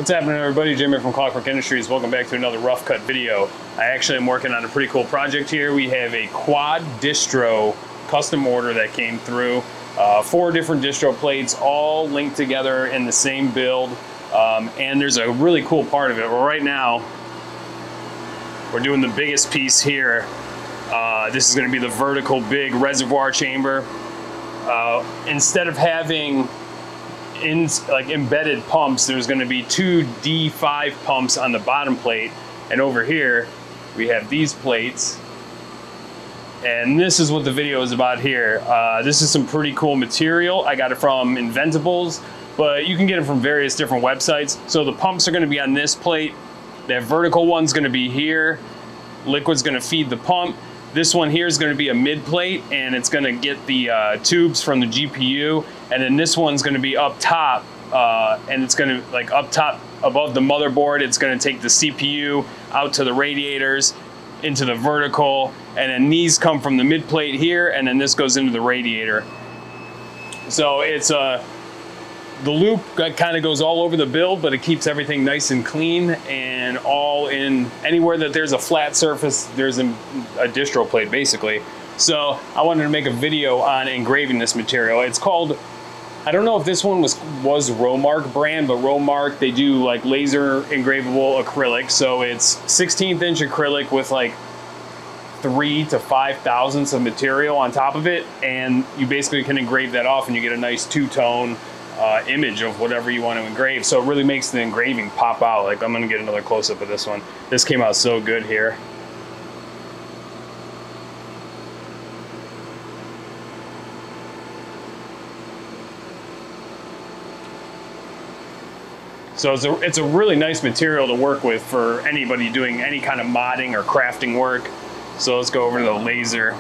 What's happening, everybody? Jimmy from Clockwork Industries. Welcome back to another rough cut video. I actually am working on a pretty cool project here. We have a quad distro custom order that came through. 4 different distro plates, all linked together in the same build. And there's a really cool part of it. Well, right now, we're doing the biggest piece here. This is going to be the vertical big reservoir chamber. Instead of having embedded pumps, there's going to be 2 D5 pumps on the bottom plate, and over here we have these plates, and this is what the video is about here. This is some pretty cool material. I got it from Inventables, but you can get it from various different websites. So the pumps are going to be on this plate. That vertical one's going to be here. Liquid's going to feed the pump. This one here is going to be a mid plate, and it's going to get the tubes from the GPU. And then this one's going to be up top, and it's going to, up top above the motherboard, it's going to take the CPU out to the radiators, into the vertical, and then these come from the mid plate here, and then this goes into the radiator. So it's the loop kind of goes all over the build, but it keeps everything nice and clean, and all in anywhere that there's a flat surface, there's a distro plate basically. So I wanted to make a video on engraving this material. It's called, I don't know if this one was Romark brand, but Romark, they do like laser engravable acrylic. So it's 16th inch acrylic with like 3 to 5 thousandths of material on top of it, and you basically can engrave that off and you get a nice two-tone image of whatever you want to engrave. So it really makes the engraving pop out. Like, I'm gonna get another close-up of this one. This came out so good here. So it's a really nice material to work with for anybody doing any kind of modding or crafting work. So let's go over to the laser.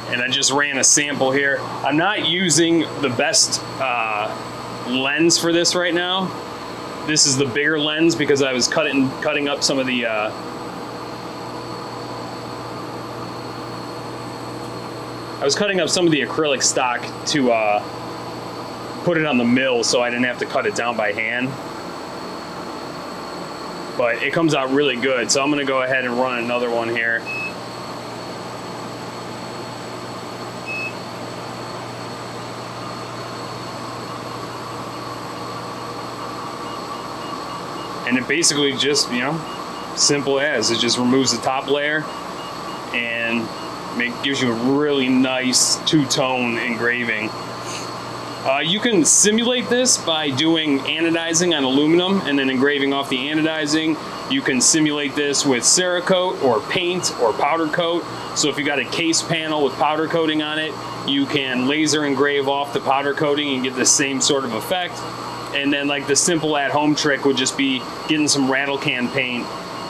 And I just ran a sample here. I'm not using the best lens for this right now. This is the bigger lens because I was cutting up some of the I was cutting up some of the acrylic stock to put it on the mill, so I didn't have to cut it down by hand. But it comes out really good, so I'm gonna go ahead and run another one here. And it basically just, simple as, it just removes the top layer and gives you a really nice two-tone engraving. You can simulate this by doing anodizing on aluminum and then engraving off the anodizing. You can simulate this with Cerakote or paint or powder coat. So if you got a case panel with powder coating on it, you can laser engrave off the powder coating and get the same sort of effect. And then like the simple at-home trick would just be getting some rattle can paint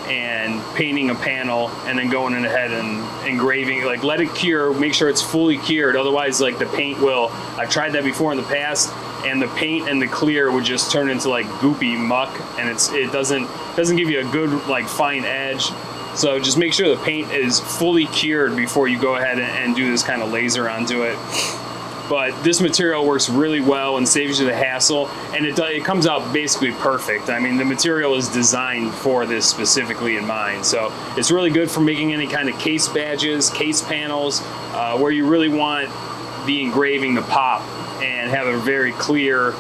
and painting a panel and then going in ahead and engraving, like let it cure, make sure it's fully cured. Otherwise, like the paint will, I've tried that before in the past, and the paint and the clear would just turn into like goopy muck, and it doesn't give you a good like fine edge. So just make sure the paint is fully cured before you go ahead and do this kind of laser onto it. But this material works really well and saves you the hassle, and it comes out basically perfect. I mean, the material is designed for this specifically in mind. So it's really good for making any kind of case badges, case panels, where you really want the engraving to pop and have a very clear,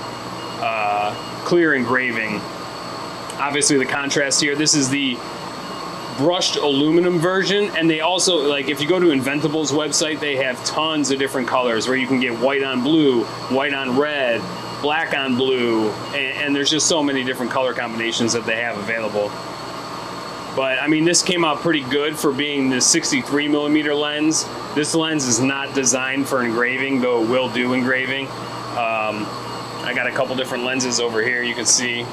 clear engraving. Obviously the contrast here, this is the brushed aluminum version, and they also, like, if you go to Inventables website, they have tons of different colors where you can get white on blue, white on red, black on blue, and there's just so many different color combinations that they have available. But I mean, this came out pretty good for being the 63mm lens. This lens is not designed for engraving, though it will do engraving. I got a couple different lenses over here, you can see.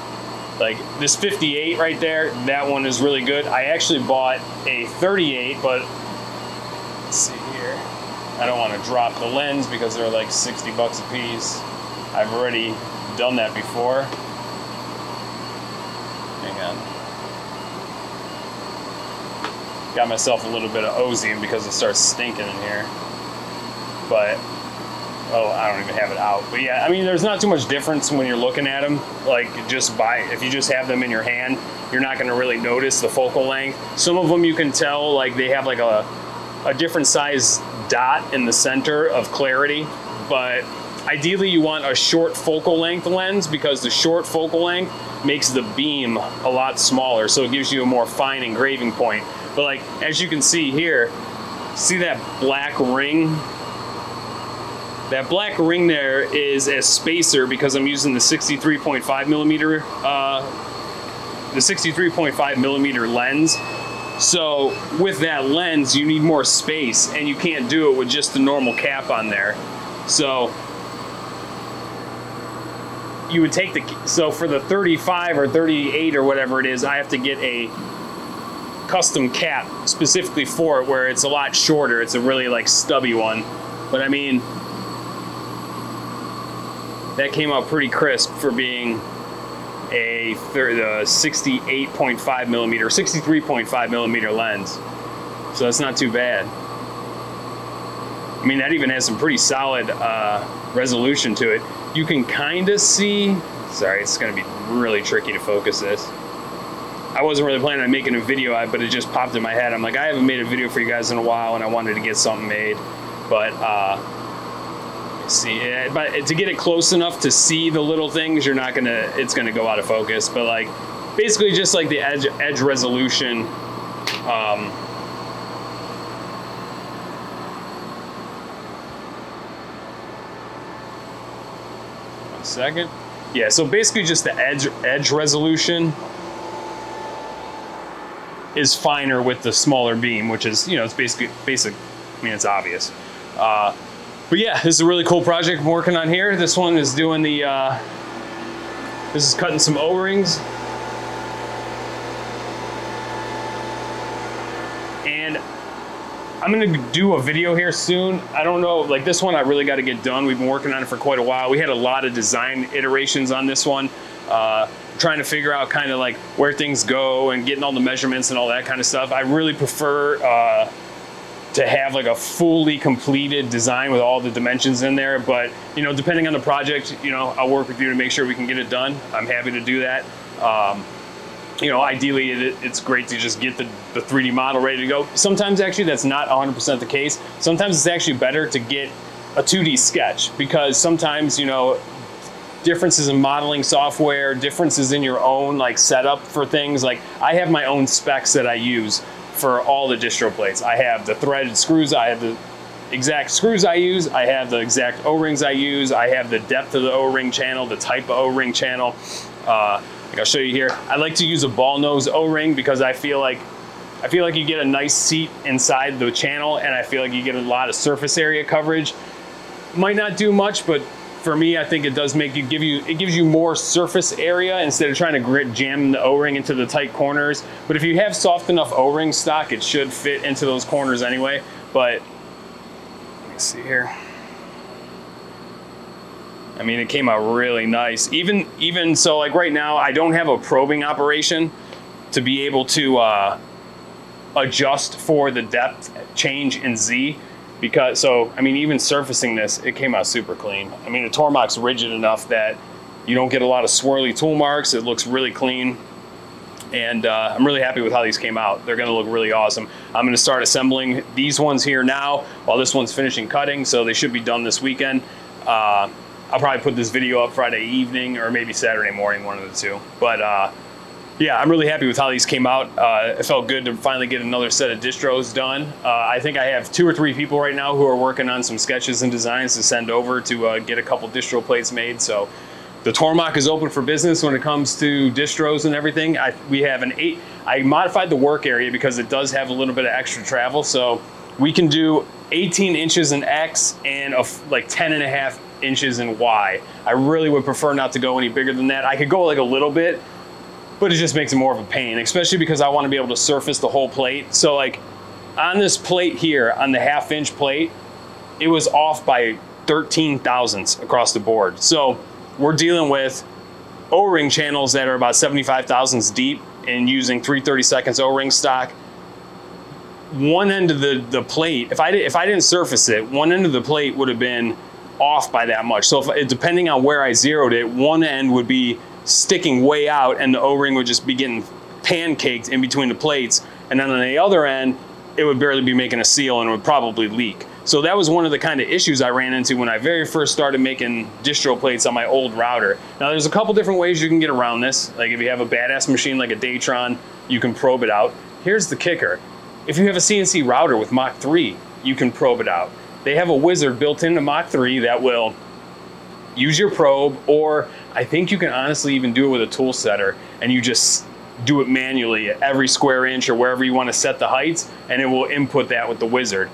Like this 58 right there, that one is really good. I actually bought a 38, but let's see here. I don't want to drop the lens because they're like 60 bucks a piece. I've already done that before. Hang on. Got myself a little bit of ozone because it starts stinking in here. But Oh, I don't even have it out. But yeah, I mean, there's not too much difference when you're looking at them. Like, if you just have them in your hand, you're not gonna really notice the focal length. Some of them you can tell, like they have like a different size dot in the center of clarity, but ideally you want a short focal length lens, because the short focal length makes the beam a lot smaller, so it gives you a more fine engraving point. But like, as you can see here, see that black ring? That black ring there is a spacer, because I'm using the 63.5 millimeter, the 63.5 millimeter lens. So with that lens, you need more space, and you can't do it with just the normal cap on there. So you would take so for the 35 or 38 or whatever it is, I have to get a custom cap specifically for it, where it's a lot shorter. It's a really like stubby one. But I mean, that came out pretty crisp for being the 68.5 millimeter, 63.5 millimeter lens. So that's not too bad. I mean, that even has some pretty solid resolution to it. You can kind of see, sorry, it's gonna be really tricky to focus this. I wasn't really planning on making a video, but it just popped in my head. I'm like, I haven't made a video for you guys in a while, and I wanted to get something made. But see, but to get it close enough to see the little things, it's gonna go out of focus. But like, basically just like the edge resolution. One second. Yeah, so basically just the edge resolution is finer with the smaller beam, which is, you know, it's basic. I mean, it's obvious. But yeah, this is a really cool project I'm working on here. This one is doing the, this is cutting some O-rings. And I'm gonna do a video here soon. I don't know, like this one I really gotta get done. We've been working on it for quite a while. We had a lot of design iterations on this one. Trying to figure out kind of like where things go and getting all the measurements and all that kind of stuff. I really prefer, to have like a fully completed design with all the dimensions in there, but you know, depending on the project, you know, I'll work with you to make sure we can get it done. I'm happy to do that. You know, ideally it's great to just get the 3D model ready to go. Sometimes actually that's not 100% the case. Sometimes it's actually better to get a 2D sketch, because sometimes, you know, differences in modeling software, differences in your own like setup for things. Like I have my own specs that I use for all the distro plates. I have the threaded screws, I have the exact screws I use, I have the exact O-rings I use, I have the depth of the O-ring channel, the type of O-ring channel. Like I'll show you here. I like to use a ball nose O-ring, because I feel like you get a nice seat inside the channel, and I feel like you get a lot of surface area coverage. Might not do much, but for me, I think it does make it gives you more surface area instead of trying to jam the O-ring into the tight corners. But if you have soft enough O-ring stock, it should fit into those corners anyway. But let me see here. I mean, it came out really nice. Even so, like right now, I don't have a probing operation to be able to adjust for the depth change in Z. So, I mean, even surfacing this, it came out super clean. I mean, the Tormach's rigid enough that you don't get a lot of swirly tool marks. It looks really clean. And I'm really happy with how these came out. They're gonna look really awesome. I'm gonna start assembling these ones here now while this one's finishing cutting, so they should be done this weekend. I'll probably put this video up Friday evening or maybe Saturday morning, one of the two. But yeah, I'm really happy with how these came out. It felt good to finally get another set of distros done. I think I have 2 or 3 people right now who are working on some sketches and designs to send over to get a couple distro plates made. So the Tormach is open for business when it comes to distros and everything. We have an 8. I modified the work area because it does have a little bit of extra travel. So we can do 18 inches in X and like 10.5 inches in Y. I really would prefer not to go any bigger than that. I could go like a little bit, but it just makes it more of a pain, especially because I want to be able to surface the whole plate. So like on this plate here, on the 1/2 inch plate, it was off by 13 thousandths across the board. So we're dealing with O-ring channels that are about 75 thousandths deep and using 3/32 O-ring stock. One end of the plate, if I didn't surface it, one end of the plate would have been off by that much. So if, depending on where I zeroed it, one end would be sticking way out and the O-ring would just be getting pancaked in between the plates. And then on the other end, it would barely be making a seal and it would probably leak. So that was one of the kind of issues I ran into when I very first started making distro plates on my old router. Now there's a couple different ways you can get around this. Like if you have a badass machine like a Datron, you can probe it out. Here's the kicker. If you have a CNC router with Mach 3, you can probe it out. They have a wizard built into Mach 3 that will use your probe, or I think you can honestly even do it with a tool setter, and you just do it manually at every square inch or wherever you want to set the heights, and it will input that with the wizard.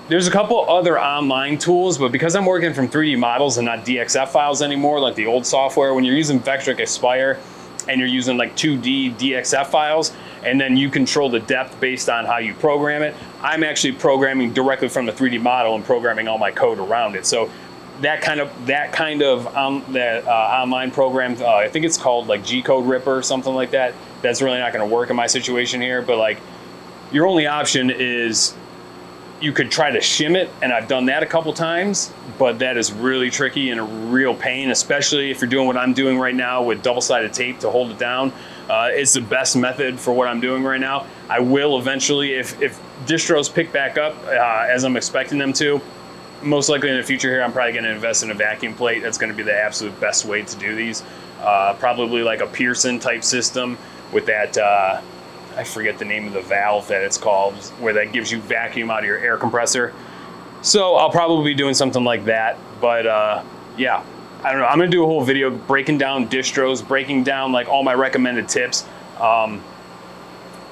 There's a couple other online tools, but because I'm working from 3D models and not DXF files anymore, like the old software, when you're using Vectric Aspire and you're using like 2D DXF files, and then you control the depth based on how you program it, I'm actually programming directly from the 3D model and programming all my code around it. So that kind of online program, I think it's called like G-Code Ripper or something like that. That's really not going to work in my situation here, but like your only option is you could try to shim it, and I've done that a couple times, but that is really tricky and a real pain, especially if you're doing what I'm doing right now with double-sided tape to hold it down. It's the best method for what I'm doing right now. I will eventually, if distros pick back up as I'm expecting them to, most likely in the future here, I'm probably going to invest in a vacuum plate. That's going to be the absolute best way to do these. Probably like a Pearson type system with that, I forget the name of the valve that it's called, where that gives you vacuum out of your air compressor. So I'll probably be doing something like that. But yeah, I don't know. I'm going to do a whole video breaking down distros, breaking down like all my recommended tips.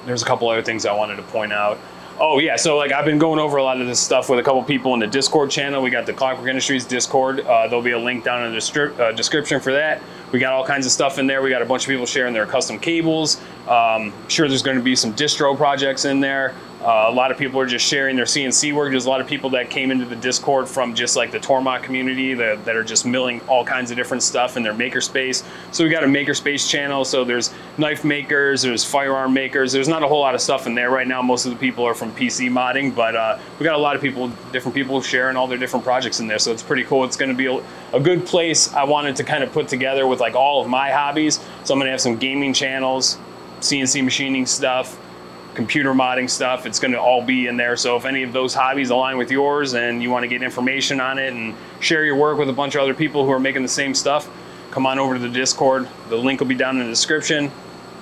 There's a couple other things I wanted to point out. Oh yeah, so like I've been going over a lot of this stuff with a couple people in the Discord channel. We got the Clockwork Industries Discord. There'll be a link down in the description for that. We got all kinds of stuff in there. We got a bunch of people sharing their custom cables. Sure, there's going to be some distro projects in there. A lot of people are just sharing their CNC work. There's a lot of people that came into the Discord from just like the Tormach community that are just milling all kinds of different stuff in their makerspace. So we got a makerspace channel. So there's knife makers, there's firearm makers. There's not a whole lot of stuff in there right now. Most of the people are from PC modding, but we got a lot of people, different people sharing all their different projects in there. So it's pretty cool. It's going to be a good place I wanted to kind of put together with like all of my hobbies. So I'm going to have some gaming channels, CNC machining stuff, computer modding stuff. It's going to all be in there. So if any of those hobbies align with yours and you want to get information on it and share your work with a bunch of other people who are making the same stuff, come on over to the Discord. The link will be down in the description.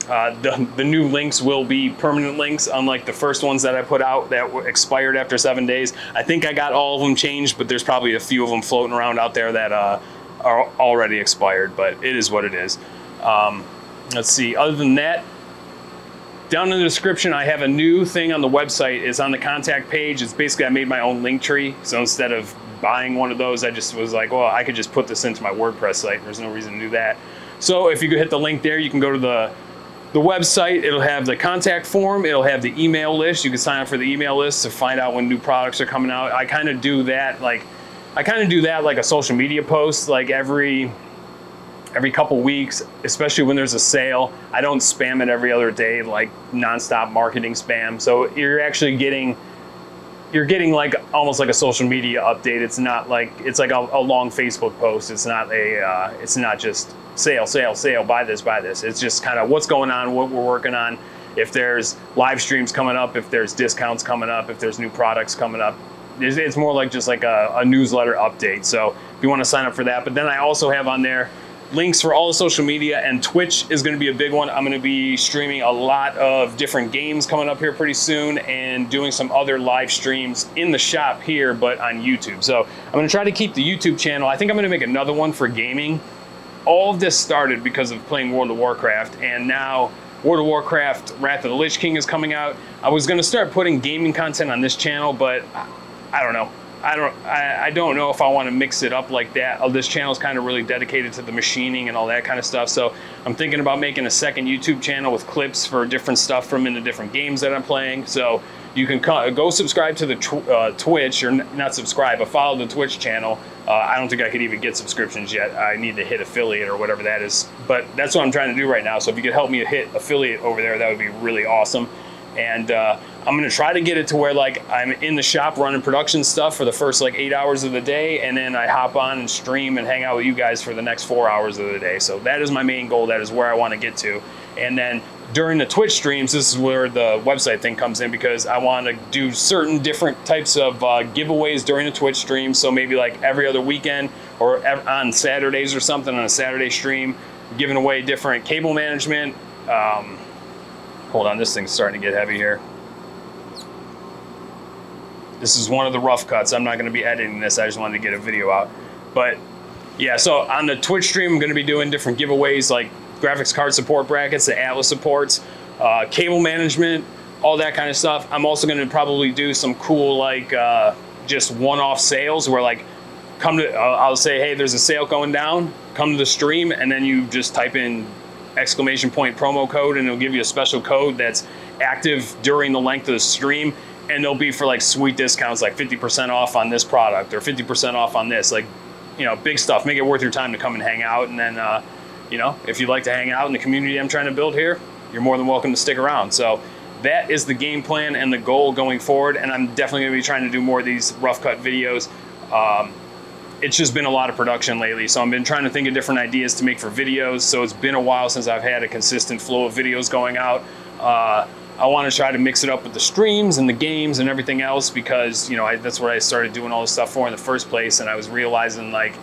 The new links will be permanent links, unlike the first ones that I put out that were expired after 7 days. I think I got all of them changed, but there's probably a few of them floating around out there that are already expired, but it is what it is. Let's see, other than that, down in the description, I have a new thing on the website. It's on the contact page. It's basically, I made my own link tree. So instead of buying one of those, I just was like, well, I could just put this into my WordPress site. There's no reason to do that. So if you could hit the link there, you can go to the website. It'll have the contact form. It'll have the email list. You can sign up for the email list to find out when new products are coming out. I kind of do that like a social media post, like every couple weeks, especially when there's a sale. I don't spam it every other day, like nonstop marketing spam. So you're actually getting like almost like a social media update. It's not like, it's like a long Facebook post. It's not just sale, buy this. It's just kind of what's going on, what we're working on. If there's live streams coming up, if there's discounts coming up, if there's new products coming up. It's more like just like a newsletter update. So if you want to sign up for that. But then I also have on there links for all the social media, and Twitch is going to be a big one. I'm going to be streaming a lot of different games coming up here pretty soon and doing some other live streams in the shop here, but on YouTube. So I'm going to try to keep the YouTube channel. I think I'm going to make another one for gaming. All of this started because of playing World of Warcraft, and now World of Warcraft Wrath of the Lich King is coming out. I was going to start putting gaming content on this channel, but I don't know. I don't know if I want to mix it up like that. This channel is kind of really dedicated to the machining and all that kind of stuff. So I'm thinking about making a second YouTube channel with clips for different stuff from in the different games that I'm playing. So you can go subscribe to the Twitch, or not subscribe, but follow the Twitch channel. I don't think I could even get subscriptions yet. I need to hit affiliate or whatever that is. But that's what I'm trying to do right now. So if you could help me hit affiliate over there, that would be really awesome. And I'm gonna try to get it to where like I'm in the shop running production stuff for the first like 8 hours of the day, and then I hop on and stream and hang out with you guys for the next 4 hours of the day. So that is my main goal. That is where I want to get to. And then during the Twitch streams, this is where the website thing comes in, because I want to do certain different types of giveaways during the Twitch stream. So maybe like every other weekend or on Saturdays or something, on a Saturday stream, giving away different cable management. Hold on, this thing's starting to get heavy here. This is one of the rough cuts. I'm not going to be editing this. I just wanted to get a video out. But yeah, so on the Twitch stream, I'm going to be doing different giveaways like graphics card support brackets, the Atlas supports, cable management, all that kind of stuff. I'm also going to probably do some cool like just one-off sales where like I'll say, hey, there's a sale going down, come to the stream, and then you just type in exclamation point promo code, and it'll give you a special code that's active during the length of the stream, and they'll be for like sweet discounts, like 50% off on this product or 50% off on this, like, you know, big stuff. Make it worth your time to come and hang out. And then you know, if you'd like to hang out in the community I'm trying to build here, you're more than welcome to stick around. So that is the game plan and the goal going forward, and I'm definitely going to be trying to do more of these rough cut videos. It's just been a lot of production lately, so I've been trying to think of different ideas to make for videos. So it's been a while since I've had a consistent flow of videos going out. I want to try to mix it up with the streams and the games and everything else, because, you know, that's what I started doing all this stuff for in the first place. And I was realizing, like,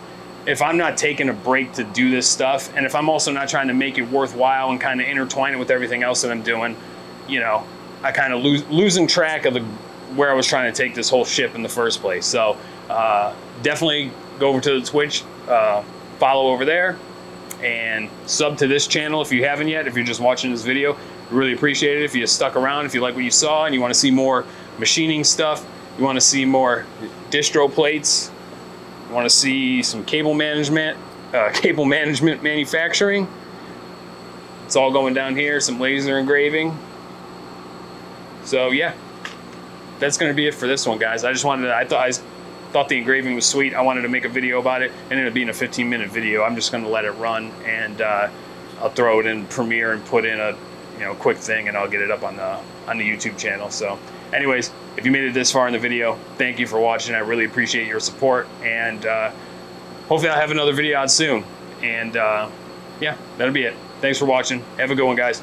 if I'm not taking a break to do this stuff, and if I'm also not trying to make it worthwhile and kind of intertwine it with everything else that I'm doing, you know, I kind of losing track of where I was trying to take this whole ship in the first place. So definitely go over to the Twitch, follow over there, and sub to this channel if you haven't yet. If you're just watching this video, really appreciate it. If you stuck around, if you like what you saw and you want to see more machining stuff, you want to see more distro plates, you want to see some cable management manufacturing, it's all going down here. Some laser engraving. So yeah, that's going to be it for this one, guys. I just wanted to, I thought the engraving was sweet. I wanted to make a video about it, and it'll be in a 15-minute video. I'm just going to let it run, and I'll throw it in Premiere and put in a, you know, quick thing, and I'll get it up on the YouTube channel. So anyways, if you made it this far in the video, thank you for watching. I really appreciate your support, and hopefully I'll have another video out soon. And yeah, that'll be it. Thanks for watching. Have a good one, guys.